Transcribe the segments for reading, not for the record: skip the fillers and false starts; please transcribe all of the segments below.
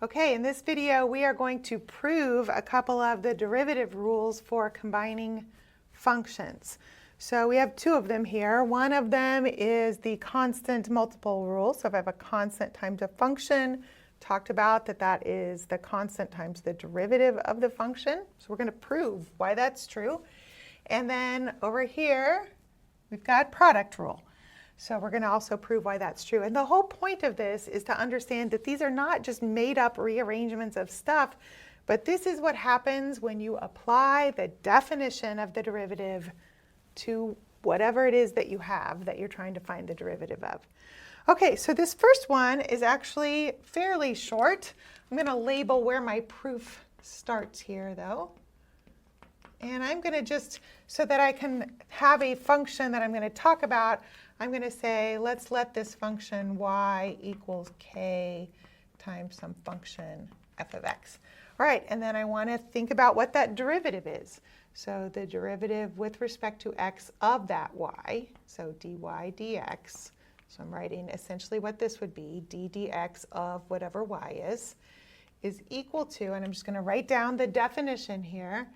Okay, in this video we are going to prove a couple of the derivative rules for combining functions. So we have two of them here. One of them is the constant multiple rule. So if I have a constant times a function, talked about that is the constant times the derivative of the function. So we're going to prove why that's true. And then over here we've got product rule. So we're going to also prove why that's true. And the whole point of this is to understand that these are not just made up rearrangements of stuff, but this is what happens when you apply the definition of the derivative to whatever it is that you have that you're trying to find the derivative of. Okay, so this first one is actually fairly short. I'm going to label where my proof starts here though. And I'm going to just, so that I can have a function that I'm going to talk about, I'm going to say, let's let this function y equals k times some function f of x. All right, and then I want to think about what that derivative is. So the derivative with respect to x of that y, so dy dx. So I'm writing essentially what this would be, d dx of whatever y is equal to, and I'm just going to write down the definition here.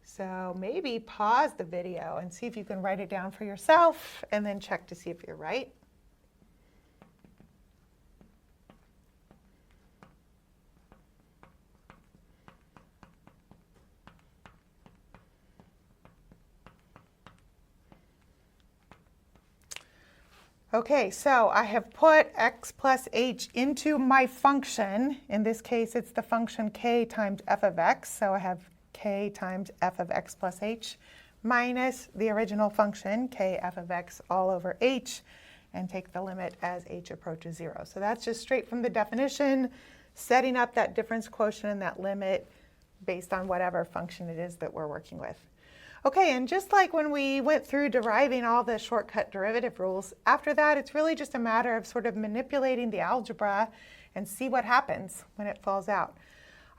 So maybe pause the video and see if you can write it down for yourself and then check to see if you're right. Okay, so I have put x plus h into my function. In this case, it's the function k times f of x. So I have k times f of x plus h minus the original function k f of x all over h, and take the limit as h approaches 0. So that's just straight from the definition, setting up that difference quotient and that limit based on whatever function it is that we're working with. Okay, and just like when we went through deriving all the shortcut derivative rules, after that it's really just a matter of sort of manipulating the algebra and see what happens when it falls out.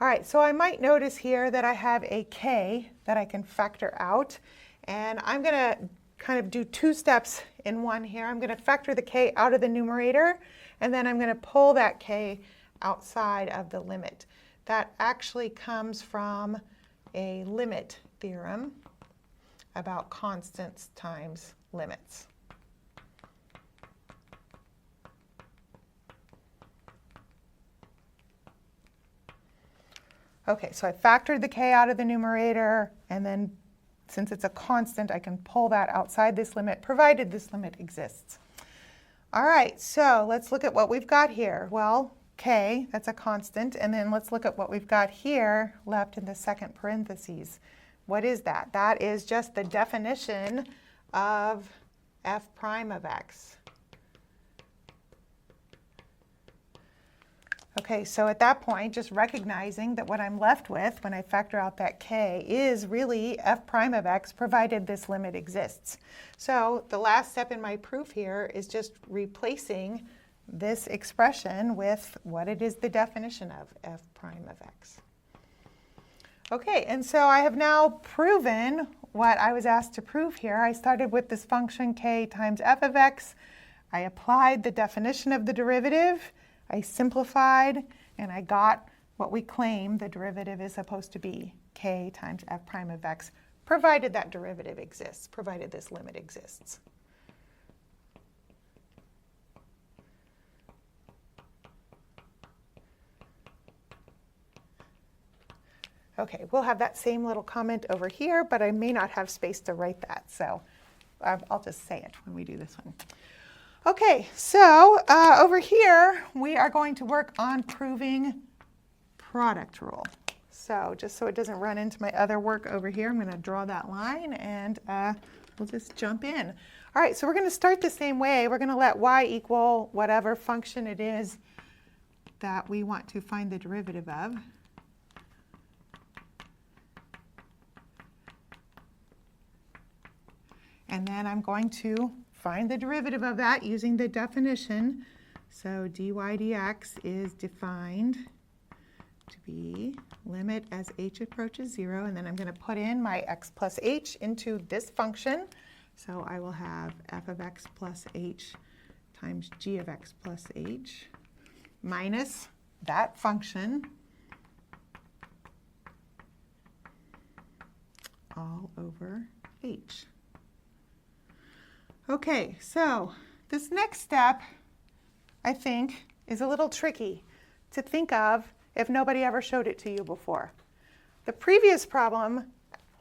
All right, so I might notice here that I have a k that I can factor out, and I'm going to kind of do two steps in one here. I'm going to factor the k out of the numerator, and then I'm going to pull that k outside of the limit. That actually comes from a limit theorem about constants times limits. Okay, so I factored the k out of the numerator, and then since it's a constant, I can pull that outside this limit, provided this limit exists. All right, so let's look at what we've got here. Well, k, that's a constant, and then let's look at what we've got here left in the second parentheses. What is that? That is just the definition of f prime of x. Okay, so at that point, just recognizing that what I'm left with when I factor out that k is really f prime of x, provided this limit exists. So the last step in my proof here is just replacing this expression with what it is the definition of f prime of x. Okay, and so I have now proven what I was asked to prove here. I started with this function k times f of x. I applied the definition of the derivative. I simplified, and I got what we claim the derivative is supposed to be, k times f prime of x, provided that derivative exists, provided this limit exists. Okay, we'll have that same little comment over here, but I may not have space to write that, so I'll just say it when we do this one. Okay, so over here, we are going to work on proving product rule. So just so it doesn't run into my other work over here, I'm going to draw that line, and we'll just jump in. All right, so we're going to start the same way. We're going to let y equal whatever function it is that we want to find the derivative of. And then I'm going to find the derivative of that using the definition. So dy dx is defined to be limit as h approaches 0. And then I'm going to put in my x plus h into this function. So I will have f of x plus h times g of x plus h minus that function all over h. Okay, so this next step, I think, is a little tricky to think of if nobody ever showed it to you before. The previous problem,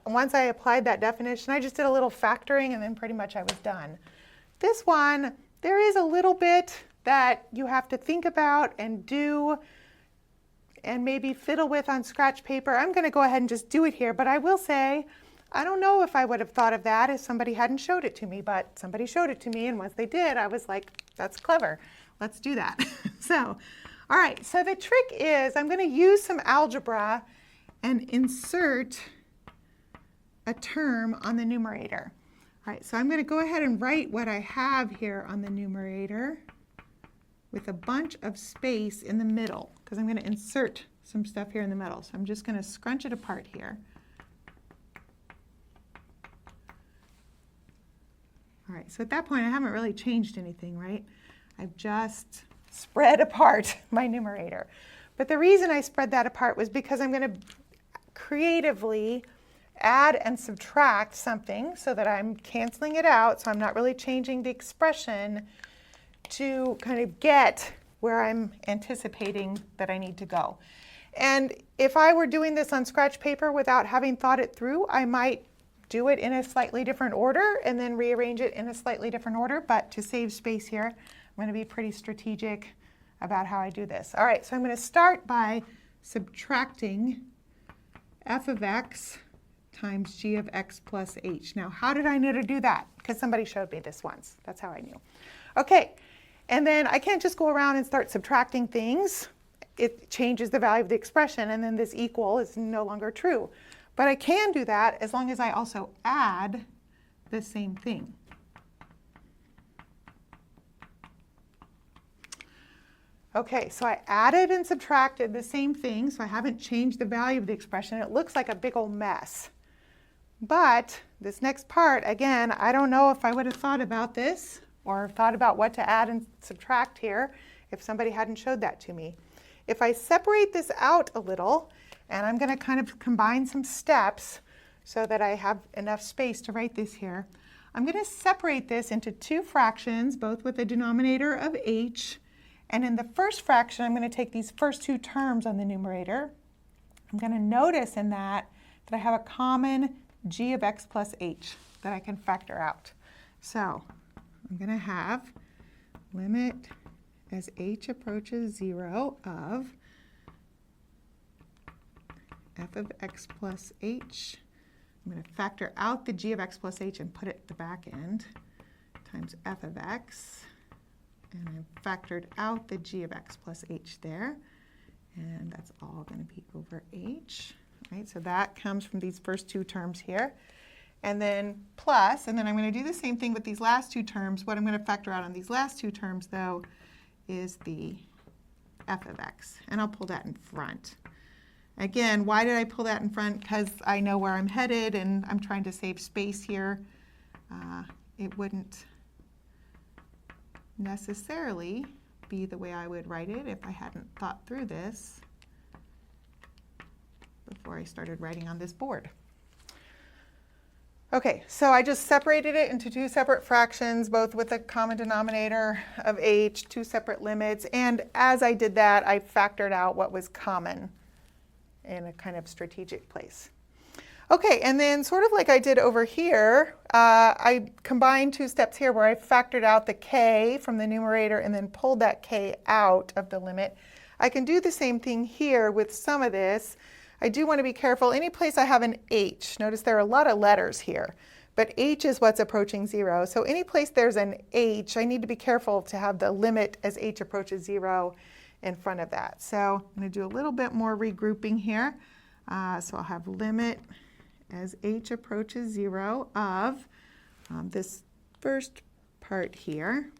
once I applied that definition, I just did a little factoring and then pretty much I was done. This one, there is a little bit that you have to think about and do and maybe fiddle with on scratch paper. I'm going to go ahead and just do it here, but I will say, I don't know if I would have thought of that if somebody hadn't showed it to me, but somebody showed it to me, and once they did, I was like, that's clever. Let's do that. So, all right, so the trick is I'm going to use some algebra and insert a term on the numerator. All right, so I'm going to go ahead and write what I have here on the numerator with a bunch of space in the middle, because I'm going to insert some stuff here in the middle. So I'm just going to scrunch it apart here. All right, so at that point I haven't really changed anything, right? I've just spread apart my numerator. But the reason I spread that apart was because I'm going to creatively add and subtract something so that I'm canceling it out, so I'm not really changing the expression to kind of get where I'm anticipating that I need to go. And if I were doing this on scratch paper without having thought it through, I might do it in a slightly different order and then rearrange it in a slightly different order. But to save space here, I'm going to be pretty strategic about how I do this. All right, so I'm going to start by subtracting f of x times g of x plus h. Now, how did I know to do that? Because somebody showed me this once. That's how I knew. Okay, and then I can't just go around and start subtracting things. It changes the value of the expression, and then this equal is no longer true. But I can do that as long as I also add the same thing. Okay, so I added and subtracted the same thing, so I haven't changed the value of the expression. It looks like a big old mess. But this next part, again, I don't know if I would have thought about this or thought about what to add and subtract here if somebody hadn't showed that to me. If I separate this out a little, and I'm going to kind of combine some steps so that I have enough space to write this here. I'm going to separate this into two fractions, both with a denominator of h. And in the first fraction, I'm going to take these first two terms on the numerator. I'm going to notice in that I have a common g of x plus h that I can factor out. So I'm going to have limit as h approaches 0 of f of x plus h. I'm going to factor out the g of x plus h and put it at the back end times f of x. And I've factored out the g of x plus h there. And that's all going to be over h. Right? So that comes from these first two terms here. And then plus, and then I'm going to do the same thing with these last two terms. What I'm going to factor out on these last two terms, though, is the f of x. And I'll pull that in front. Again, why did I pull that in front? Because I know where I'm headed and I'm trying to save space here. It wouldn't necessarily be the way I would write it if I hadn't thought through this before I started writing on this board. Okay, so I just separated it into two separate fractions, both with a common denominator of h, two separate limits, and as I did that, I factored out what was common in a kind of strategic place. Okay, and then sort of like I did over here, I combined two steps here where I factored out the k from the numerator and then pulled that k out of the limit. I can do the same thing here with some of this. I do want to be careful. Any place I have an h, notice there are a lot of letters here, but h is what's approaching 0. So any place there's an h, I need to be careful to have the limit as h approaches 0 in front of that. So I'm going to do a little bit more regrouping here. So I'll have limit as h approaches 0 of this first part here,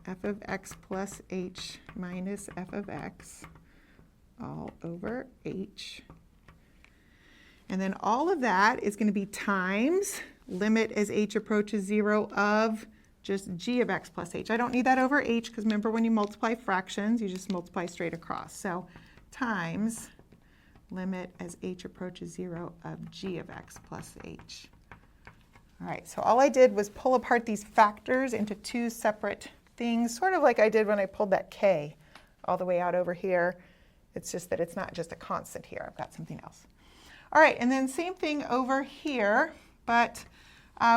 f of x plus h minus f of x all over h. And then all of that is going to be times limit as h approaches 0 of just g of x plus h. I don't need that over h because remember when you multiply fractions, you just multiply straight across. So times limit as h approaches 0 of g of x plus h. All right, so all I did was pull apart these factors into two separate things, sort of like I did when I pulled that k all the way out over here. It's just that it's not just a constant here. I've got something else. All right, and then same thing over here, but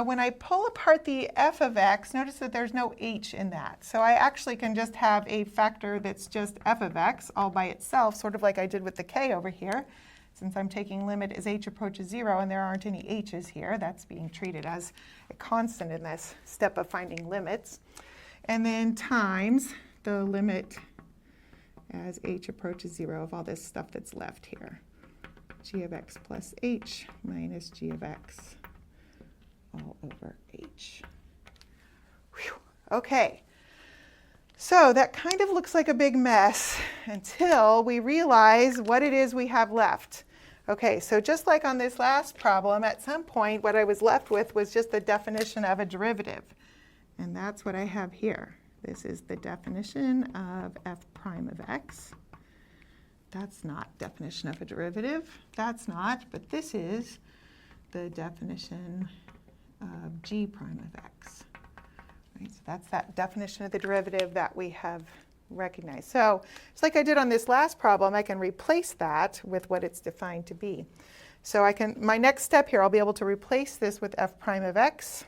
when I pull apart the f of x, notice that there's no h in that. So I actually can just have a factor that's just f of x all by itself, sort of like I did with the k over here. Since I'm taking limit as h approaches 0 and there aren't any h's here, that's being treated as a constant in this step of finding limits. And then times the limit as h approaches 0 of all this stuff that's left here. G of x plus h minus g of x all over h. Whew. Okay, so that kind of looks like a big mess until we realize what it is we have left. Okay, so just like on this last problem, at some point what I was left with was just the definition of a derivative. And that's what I have here. This is the definition of f prime of x. That's not definition of a derivative. That's not, but this is the definition of g prime of x. Right, so that's that definition of the derivative that we have recognized. So just like I did on this last problem, I can replace that with what it's defined to be. So I can, my next step here, I'll be able to replace this with f prime of x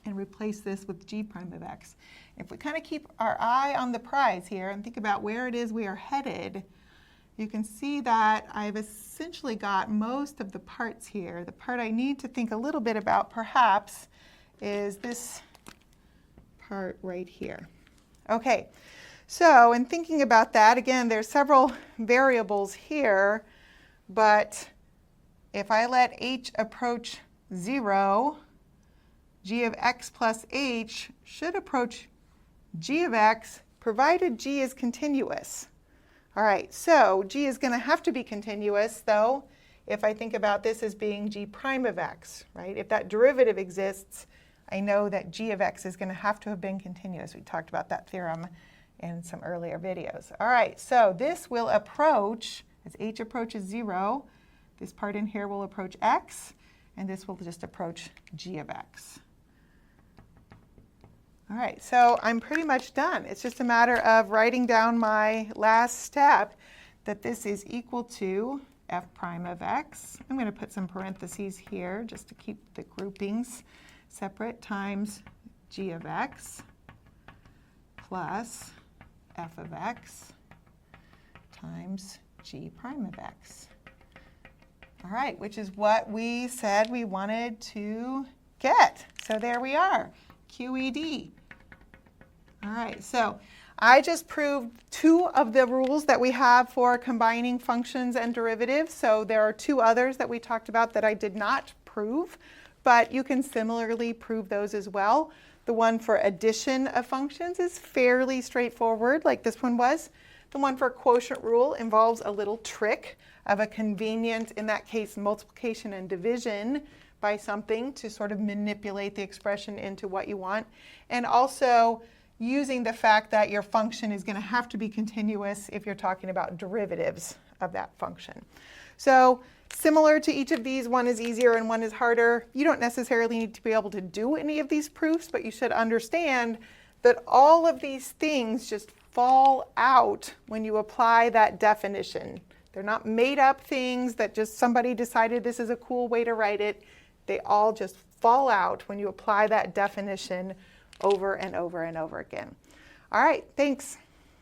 and replace this with g prime of x. If we kind of keep our eye on the prize here and think about where it is we are headed, you can see that I've essentially got most of the parts here. The part I need to think a little bit about perhaps is this part right here. Okay, so in thinking about that, again, there's several variables here, but if I let h approach 0, g of x plus h should approach g of x, provided g is continuous. All right, so g is going to have to be continuous, though, if I think about this as being g prime of x, right? If that derivative exists, I know that g of x is going to have to have been continuous. We talked about that theorem in some earlier videos. All right, so this will approach, as h approaches 0, this part in here will approach x, and this will just approach g of x. All right, so I'm pretty much done. It's just a matter of writing down my last step, that this is equal to f prime of x. I'm going to put some parentheses here just to keep the groupings separate, times g of x plus f of x times g prime of x. All right, which is what we said we wanted to get. So there we are, QED. All right, so I just proved two of the rules that we have for combining functions and derivatives. So there are two others that we talked about that I did not prove, but you can similarly prove those as well. The one for addition of functions is fairly straightforward, like this one was. The one for quotient rule involves a little trick of a convenient, in that case, multiplication and division by something to sort of manipulate the expression into what you want. And also using the fact that your function is going to have to be continuous if you're talking about derivatives of that function. So similar to each of these, one is easier and one is harder. You don't necessarily need to be able to do any of these proofs, but you should understand that all of these things just fall out when you apply that definition. They're not made up things that just somebody decided this is a cool way to write it. They all just fall out when you apply that definition over and over and over again. All right, thanks.